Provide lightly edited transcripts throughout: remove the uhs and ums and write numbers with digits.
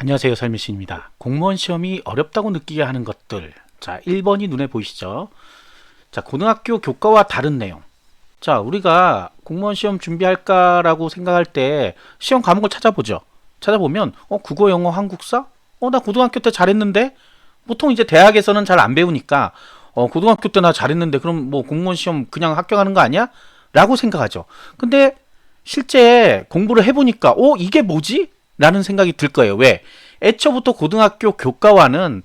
안녕하세요, 설미신입니다. 공무원 시험이 어렵다고 느끼게 하는 것들. 자, 1번이 눈에 보이시죠? 자, 고등학교 교과와 다른 내용. 자, 우리가 공무원 시험 준비할까라고 생각할 때 시험 과목을 찾아보죠. 찾아보면 국어, 영어, 한국사? 나 고등학교 때 잘했는데? 보통 이제 대학에서는 잘 안 배우니까 고등학교 때 나 잘했는데 그럼 뭐 공무원 시험 그냥 합격하는 거 아니야? 라고 생각하죠. 근데 실제 공부를 해보니까 이게 뭐지? 라는 생각이 들 거예요. 왜? 애초부터 고등학교 교과와는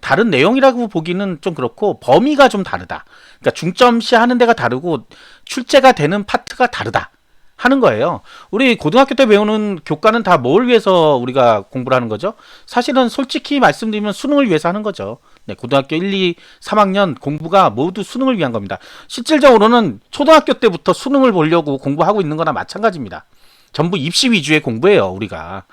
다른 내용이라고 보기는 좀 그렇고 범위가 좀 다르다. 그러니까 중점시 하는 데가 다르고 출제가 되는 파트가 다르다 하는 거예요. 우리 고등학교 때 배우는 교과는 다 뭘 위해서 우리가 공부를 하는 거죠? 사실은 솔직히 말씀드리면 수능을 위해서 하는 거죠. 네, 고등학교 1, 2, 3학년 공부가 모두 수능을 위한 겁니다. 실질적으로는 초등학교 때부터 수능을 보려고 공부하고 있는 거나 마찬가지입니다. 전부 입시 위주의 공부예요, 우리가.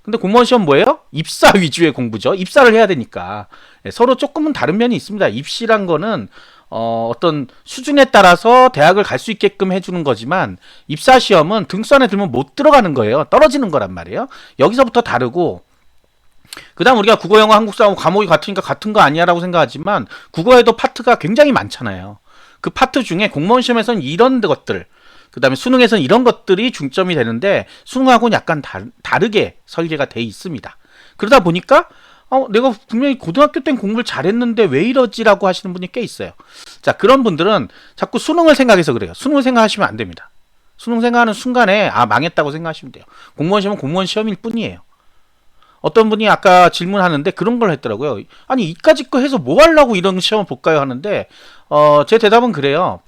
근데 공무원 시험 뭐예요? 입사 위주의 공부죠. 입사를 해야 되니까. 네, 서로 조금은 다른 면이 있습니다. 입시란 거는 어떤 수준에 따라서 대학을 갈 수 있게끔 해주는 거지만 입사 시험은 등수 안에 들면 못 들어가는 거예요. 떨어지는 거란 말이에요. 여기서부터 다르고 그 다음 우리가 국어, 영어, 한국사 과목이 같으니까 같은 거 아니야 라고 생각하지만 국어에도 파트가 굉장히 많잖아요. 그 파트 중에 공무원 시험에서는 이런 것들 그 다음에 수능에서는 이런 것들이 중점이 되는데 수능하고는 약간 다르게 설계가 돼 있습니다. 그러다 보니까 내가 분명히 고등학교 땐 공부를 잘했는데 왜 이러지라고 하시는 분이 꽤 있어요. 자, 그런 분들은 자꾸 수능을 생각해서 그래요. 수능을 생각하시면 안 됩니다. 수능 생각하는 순간에 망했다고 생각하시면 돼요. 공무원 시험은 공무원 시험일 뿐이에요. 어떤 분이 아까 질문하는데 그런 걸 했더라고요. 아니 이까짓 거 해서 뭐 하려고 이런 시험을 볼까요 하는데 제 대답은 그래요.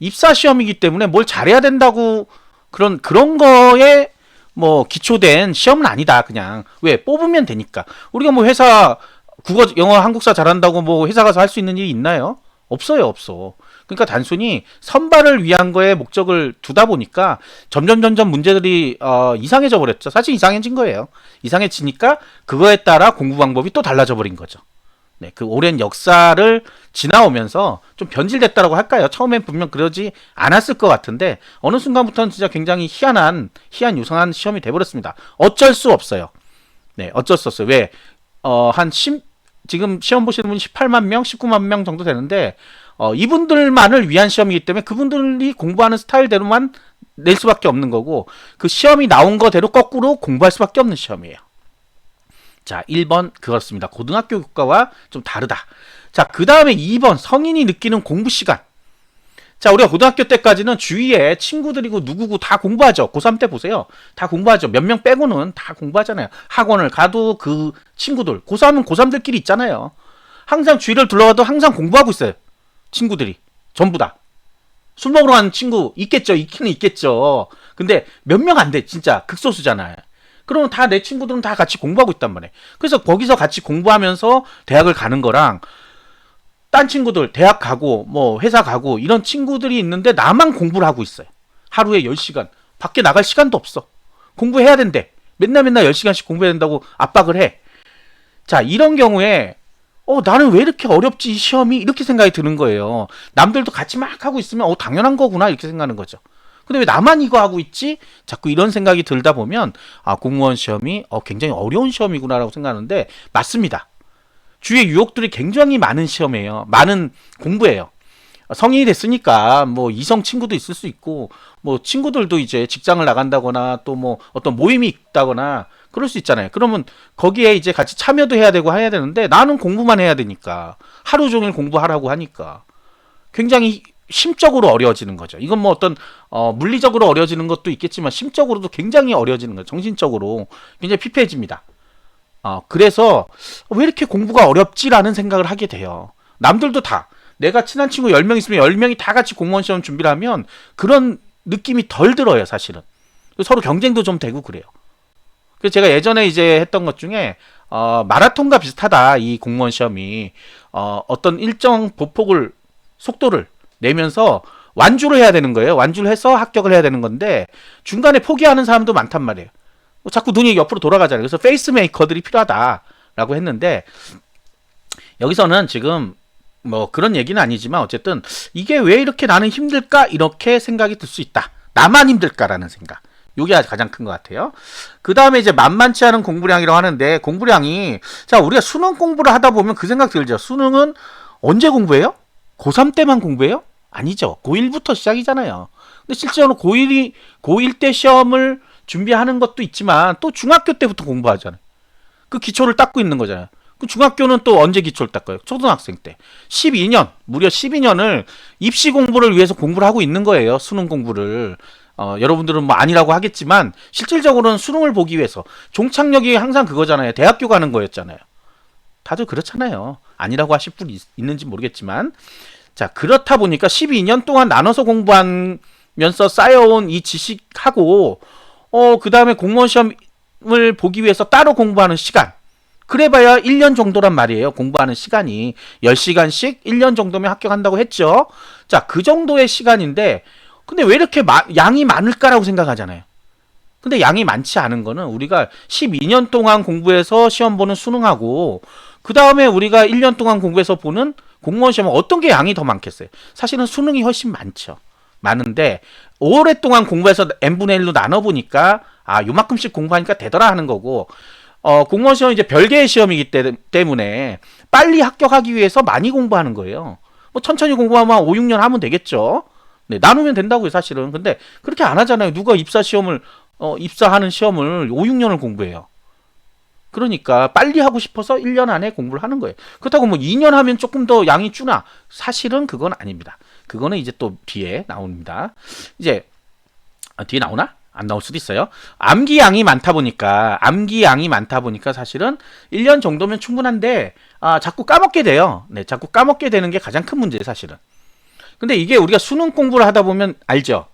입사 시험이기 때문에 뭘 잘해야 된다고 그런 거에 뭐 기초된 시험은 아니다. 그냥 왜 뽑으면 되니까. 우리가 뭐 회사 국어, 영어, 한국사 잘한다고 뭐 회사 가서 할 수 있는 일이 있나요? 없어요, 없어. 그러니까 단순히 선발을 위한 거에 목적을 두다 보니까 점점 문제들이 이상해져 버렸죠. 사실 이상해진 거예요. 이상해지니까 그거에 따라 공부 방법이 또 달라져 버린 거죠. 네, 그 오랜 역사를 지나오면서 좀 변질됐다라고 할까요? 처음엔 분명 그러지 않았을 것 같은데 어느 순간부터는 진짜 굉장히 희한 유사한 시험이 돼버렸습니다. 어쩔 수 없어요. 네, 어쩔 수 없어요. 왜? 지금 시험 보시는 분이 18만 명, 19만 명 정도 되는데 이분들만을 위한 시험이기 때문에 그분들이 공부하는 스타일대로만 낼 수밖에 없는 거고 그 시험이 나온 거대로 거꾸로 공부할 수밖에 없는 시험이에요. 자, 1번 그렇습니다. 고등학교 교과와 좀 다르다. 자, 그 다음에 2번 성인이 느끼는 공부 시간. 자, 우리가 고등학교 때까지는 주위에 친구들이고 누구고 다 공부하죠. 고3 때 보세요. 다 공부하죠. 몇 명 빼고는 다 공부하잖아요. 학원을 가도 그 친구들. 고3은 고3들끼리 있잖아요. 항상 주위를 둘러가도 항상 공부하고 있어요. 친구들이. 전부 다. 술 먹으러 가는 친구 있겠죠. 있기는 있겠죠. 근데 몇 명 안 돼. 진짜 극소수잖아요. 그러면 다 내 친구들은 다 같이 공부하고 있단 말이에요. 그래서 거기서 같이 공부하면서 대학을 가는 거랑 딴 친구들 대학 가고 뭐 회사 가고 이런 친구들이 있는데 나만 공부를 하고 있어요. 하루에 10시간. 밖에 나갈 시간도 없어. 공부해야 된대. 맨날 10시간씩 공부해야 된다고 압박을 해. 자, 이런 경우에 나는 왜 이렇게 어렵지 이 시험이 이렇게 생각이 드는 거예요. 남들도 같이 막 하고 있으면 당연한 거구나 이렇게 생각하는 거죠. 근데 왜 나만 이거 하고 있지? 자꾸 이런 생각이 들다 보면 공무원 시험이 굉장히 어려운 시험이구나라고 생각하는데 맞습니다. 주위에 유혹들이 굉장히 많은 시험이에요. 많은 공부예요. 성인이 됐으니까 뭐 이성 친구도 있을 수 있고 뭐 친구들도 이제 직장을 나간다거나 또 뭐 어떤 모임이 있다거나 그럴 수 있잖아요. 그러면 거기에 이제 같이 참여도 해야 되고 해야 되는데 나는 공부만 해야 되니까 하루 종일 공부하라고 하니까 굉장히 심적으로 어려워지는 거죠. 이건 뭐 어떤 물리적으로 어려워지는 것도 있겠지만 심적으로도 굉장히 어려워지는 거죠. 정신적으로 굉장히 피폐해집니다. 그래서 왜 이렇게 공부가 어렵지라는 생각을 하게 돼요. 남들도 다 내가 친한 친구 10명 있으면 10명이 다 같이 공무원 시험 준비를 하면 그런 느낌이 덜 들어요, 사실은. 서로 경쟁도 좀 되고 그래요. 그래서 제가 예전에 이제 했던 것 중에 마라톤과 비슷하다. 이 공무원 시험이 어떤 일정 보폭을 속도를 내면서 완주를 해야 되는 거예요. 완주를 해서 합격을 해야 되는 건데 중간에 포기하는 사람도 많단 말이에요. 자꾸 눈이 옆으로 돌아가잖아요. 그래서 페이스메이커들이 필요하다라고 했는데 여기서는 지금 뭐 그런 얘기는 아니지만 어쨌든 이게 왜 이렇게 나는 힘들까 이렇게 생각이 들 수 있다. 나만 힘들까라는 생각. 요게 가장 큰 것 같아요. 그 다음에 이제 만만치 않은 공부량이라고 하는데, 공부량이, 자, 우리가 수능 공부를 하다 보면 그 생각 들죠. 수능은 언제 공부해요? 고3 때만 공부해요? 아니죠. 고1부터 시작이잖아요. 근데 실제로 고1 때 시험을 준비하는 것도 있지만, 또 중학교 때부터 공부하잖아요. 그 기초를 닦고 있는 거잖아요. 그 중학교는 또 언제 기초를 닦아요? 초등학생 때. 12년, 무려 12년을 입시 공부를 위해서 공부를 하고 있는 거예요. 수능 공부를. 여러분들은 뭐 아니라고 하겠지만 실질적으로는 수능을 보기 위해서 종착역이 항상 그거잖아요. 대학교 가는 거였잖아요. 다들 그렇잖아요. 아니라고 하실 분이 있는지 모르겠지만, 자, 그렇다 보니까 12년 동안 나눠서 공부하면서 쌓여온 이 지식하고 그 다음에 공무원 시험을 보기 위해서 따로 공부하는 시간, 그래봐야 1년 정도란 말이에요. 공부하는 시간이 10시간씩 1년 정도면 합격한다고 했죠. 자, 그 정도의 시간인데, 근데 왜 이렇게 양이 많을까라고 생각하잖아요. 근데 양이 많지 않은 거는 우리가 12년 동안 공부해서 시험 보는 수능하고, 그 다음에 우리가 1년 동안 공부해서 보는 공무원 시험은 어떤 게 양이 더 많겠어요? 사실은 수능이 훨씬 많죠. 많은데 오랫동안 공부해서 n분의 1로 나눠보니까 요만큼씩 공부하니까 되더라 하는 거고, 공무원 시험은 이제 별개의 시험이기 때문에 빨리 합격하기 위해서 많이 공부하는 거예요. 뭐 천천히 공부하면 5, 6년 하면 되겠죠. 네, 나누면 된다고요, 사실은. 근데 그렇게 안 하잖아요. 누가 입사하는 시험을 5, 6년을 공부해요. 그러니까 빨리 하고 싶어서 1년 안에 공부를 하는 거예요. 그렇다고 뭐 2년 하면 조금 더 양이 주나? 사실은 그건 아닙니다. 그거는 이제 또 뒤에 나옵니다. 이제 뒤에 나오나? 안 나올 수도 있어요. 암기 양이 많다 보니까 사실은 1년 정도면 충분한데 자꾸 까먹게 돼요. 네, 자꾸 까먹게 되는 게 가장 큰 문제예요, 사실은. 근데 이게 우리가 수능 공부를 하다 보면 알죠.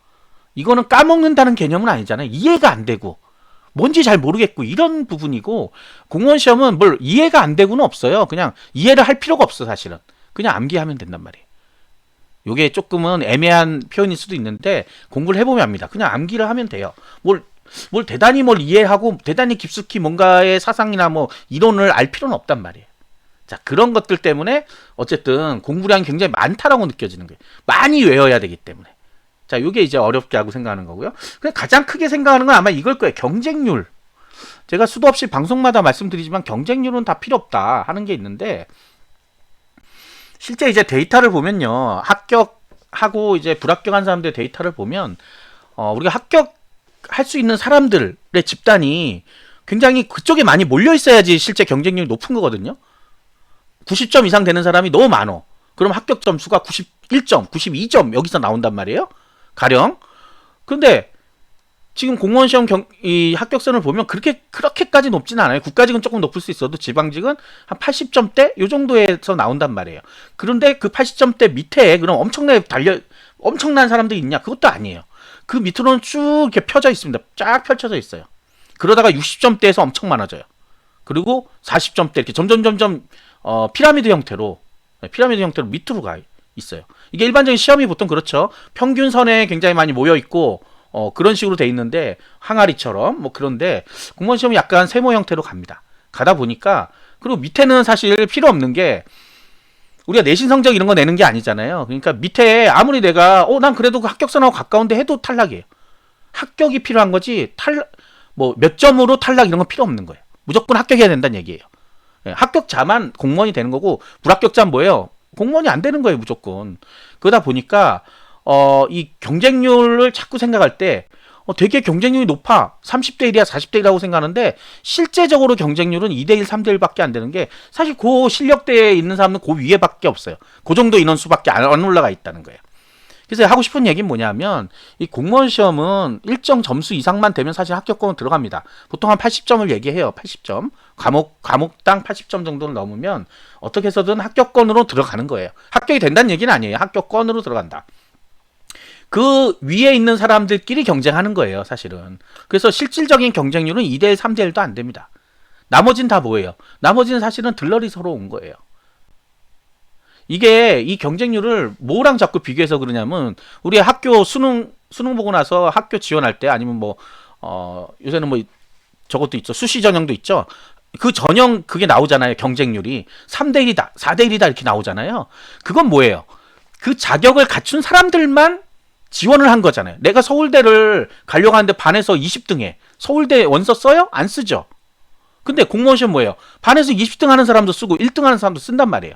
이거는 까먹는다는 개념은 아니잖아요. 이해가 안 되고 뭔지 잘 모르겠고 이런 부분이고, 공무원 시험은 뭘 이해가 안 되고는 없어요. 그냥 이해를 할 필요가 없어, 사실은. 그냥 암기하면 된단 말이에요. 요게 조금은 애매한 표현일 수도 있는데 공부를 해보면 압니다. 그냥 암기를 하면 돼요. 뭘 대단히 뭘 이해하고 대단히 깊숙이 뭔가의 사상이나 뭐 이론을 알 필요는 없단 말이에요. 자, 그런 것들 때문에 어쨌든 공부량이 굉장히 많다라고 느껴지는 거예요. 많이 외워야 되기 때문에. 자, 요게 이제 어렵게 하고 생각하는 거고요. 그냥 가장 크게 생각하는 건 아마 이걸 거예요. 경쟁률. 제가 수도 없이 방송마다 말씀드리지만 경쟁률은 다 필요 없다 하는 게 있는데, 실제 이제 데이터를 보면요. 합격하고 이제 불합격한 사람들의 데이터를 보면 우리가 합격할 수 있는 사람들의 집단이 굉장히 그쪽에 많이 몰려 있어야지 실제 경쟁률이 높은 거거든요. 90점 이상 되는 사람이 너무 많어. 그럼 합격 점수가 91점, 92점 여기서 나온단 말이에요. 가령. 근데 지금 공무원 시험 이 합격선을 보면 그렇게까지 높지는 않아요. 국가직은 조금 높을 수 있어도 지방직은 한 80점대 요 정도에서 나온단 말이에요. 그런데 그 80점대 밑에 그럼 엄청난 사람들이 있냐? 그것도 아니에요. 그 밑으로는 쭉 이렇게 펴져 있습니다. 쫙 펼쳐져 있어요. 그러다가 60점대에서 엄청 많아져요. 그리고 40점대 이렇게 점점 피라미드 형태로 밑으로 가 있어요. 이게 일반적인 시험이 보통 그렇죠. 평균선에 굉장히 많이 모여 있고 그런 식으로 돼 있는데 항아리처럼 뭐, 그런데 공무원 시험이 약간 세모 형태로 갑니다. 가다 보니까, 그리고 밑에는 사실 필요 없는 게 우리가 내신 성적 이런 거 내는 게 아니잖아요. 그러니까 밑에 아무리 내가 난 그래도 그 합격선하고 가까운데 해도 탈락이에요. 합격이 필요한 거지 뭐 몇 점으로 탈락 이런 거 필요 없는 거예요. 무조건 합격해야 된다는 얘기예요. 합격자만 공무원이 되는 거고 불합격자는 뭐예요? 공무원이 안 되는 거예요, 무조건. 그러다 보니까 이 경쟁률을 자꾸 생각할 때 되게 경쟁률이 높아. 30대 1이야, 40대 1이라고 생각하는데 실제적으로 경쟁률은 2대 1, 3대 1밖에 안 되는 게, 사실 그 실력대에 있는 사람은 그 위에밖에 없어요. 그 정도 인원수밖에 안 올라가 있다는 거예요. 그래서 하고 싶은 얘기는 뭐냐면, 이 공무원 시험은 일정 점수 이상만 되면 사실 합격권은 들어갑니다. 보통 한 80점을 얘기해요. 80점. 과목당 80점 정도를 넘으면 어떻게 해서든 합격권으로 들어가는 거예요. 합격이 된다는 얘기는 아니에요. 합격권으로 들어간다. 그 위에 있는 사람들끼리 경쟁하는 거예요, 사실은. 그래서 실질적인 경쟁률은 2대1, 3대1도 안 됩니다. 나머지는 다 뭐예요? 나머지는 사실은 들러리 서로 온 거예요. 이게 이 경쟁률을 뭐랑 자꾸 비교해서 그러냐면, 우리 학교 수능 보고 나서 학교 지원할 때, 아니면 뭐 요새는 뭐 저것도 있죠. 수시 전형도 있죠. 그 전형 그게 나오잖아요. 경쟁률이 3대1이다, 4대1이다 이렇게 나오잖아요. 그건 뭐예요? 그 자격을 갖춘 사람들만 지원을 한 거잖아요. 내가 서울대를 가려고 하는데 반에서 20등해. 서울대 원서 써요? 안 쓰죠. 근데 공무원 시험 뭐예요? 반에서 20등 하는 사람도 쓰고 1등 하는 사람도 쓴단 말이에요.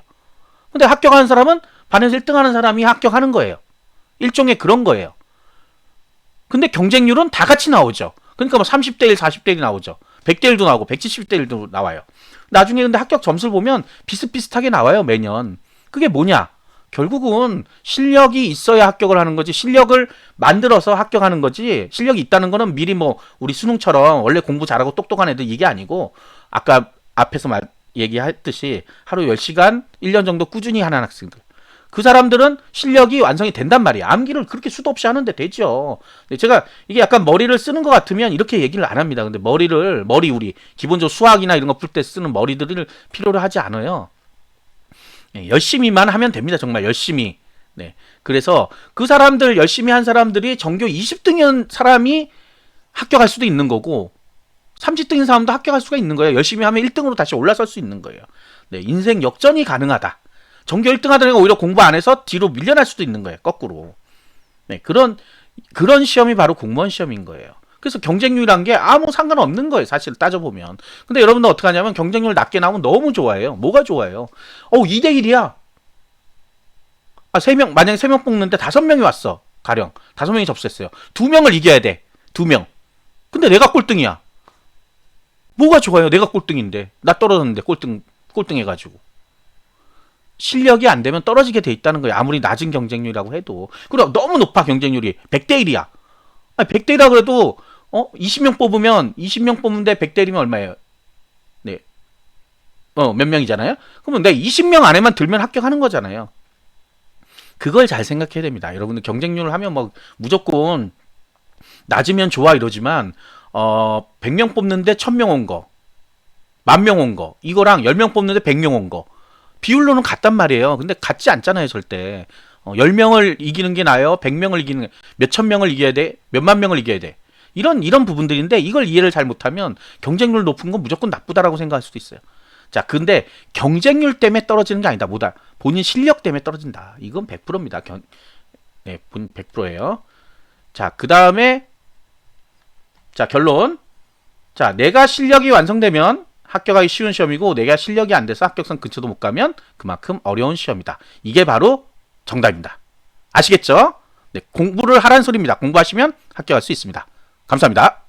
근데 합격하는 사람은 반에서 1등 하는 사람이 합격하는 거예요. 일종의 그런 거예요. 근데 경쟁률은 다 같이 나오죠. 그러니까 뭐 30대 1, 40대 1이 나오죠. 100대 1도 나오고 170대 1도 나와요. 나중에 근데 합격 점수를 보면 비슷비슷하게 나와요, 매년. 그게 뭐냐? 결국은 실력이 있어야 합격을 하는 거지, 실력을 만들어서 합격하는 거지, 실력이 있다는 거는 미리 뭐 우리 수능처럼 원래 공부 잘하고 똑똑한 애들 이게 아니고, 아까 앞에서 얘기했듯이 하루 10시간 1년 정도 꾸준히 하는 학생들, 그 사람들은 실력이 완성이 된단 말이에요. 암기를 그렇게 수도 없이 하는데 되죠. 근데 제가 이게 약간 머리를 쓰는 것 같으면 이렇게 얘기를 안 합니다. 근데 머리 우리 기본적으로 수학이나 이런 거 풀 때 쓰는 머리들을 필요로 하지 않아요. 네, 열심히만 하면 됩니다. 정말 열심히. 네. 그래서 그 사람들 열심히 한 사람들이 전교 20등인 사람이 합격할 수도 있는 거고, 30등인 사람도 합격할 수가 있는 거예요. 열심히 하면 1등으로 다시 올라설 수 있는 거예요. 네, 인생 역전이 가능하다. 전교 1등 하던 애가 오히려 공부 안 해서 뒤로 밀려날 수도 있는 거예요. 거꾸로. 네, 그런 시험이 바로 공무원 시험인 거예요. 그래서 경쟁률이란 게 아무 상관없는 거예요. 사실 따져보면. 근데 여러분들 어떻게 하냐면 경쟁률 낮게 나오면 너무 좋아해요. 뭐가 좋아요? 2대1이야. 만약에 3명 뽑는데 5명이 왔어. 가령. 5명이 접수했어요. 2명을 이겨야 돼. 2명. 근데 내가 꼴등이야. 뭐가 좋아요? 내가 꼴등인데. 나 떨어졌는데 꼴등 해가지고. 실력이 안 되면 떨어지게 돼 있다는 거예요. 아무리 낮은 경쟁률이라고 해도. 그리고 너무 높아, 경쟁률이. 100대1이야. 100대1이라 그래도 20명 뽑는데 100대1이면 얼마예요? 네. 몇 명이잖아요? 그러면 내가 20명 안에만 들면 합격하는 거잖아요. 그걸 잘 생각해야 됩니다. 여러분들 경쟁률을 하면 뭐 무조건 낮으면 좋아 이러지만 100명 뽑는데 1000명 온 거, 10,000명 온 거, 이거랑 10명 뽑는데 100명 온 거 비율로는 같단 말이에요. 근데 같지 않잖아요, 절대. 10명을 이기는 게 나아요? 100명을 이기는 게, 몇천 명을 이겨야 돼? 몇만 명을 이겨야 돼? 이런 부분들인데, 이걸 이해를 잘 못하면 경쟁률 높은 건 무조건 나쁘다라고 생각할 수도 있어요. 자, 근데 경쟁률 때문에 떨어지는 게 아니다. 뭐다? 본인 실력 때문에 떨어진다. 이건 100%입니다. 네, 100%예요. 자, 그 다음에, 자, 결론. 자, 내가 실력이 완성되면 합격하기 쉬운 시험이고, 내가 실력이 안 돼서 합격선 근처도 못 가면 그만큼 어려운 시험이다. 이게 바로 정답입니다. 아시겠죠? 네, 공부를 하라는 소리입니다. 공부하시면 합격할 수 있습니다. 감사합니다.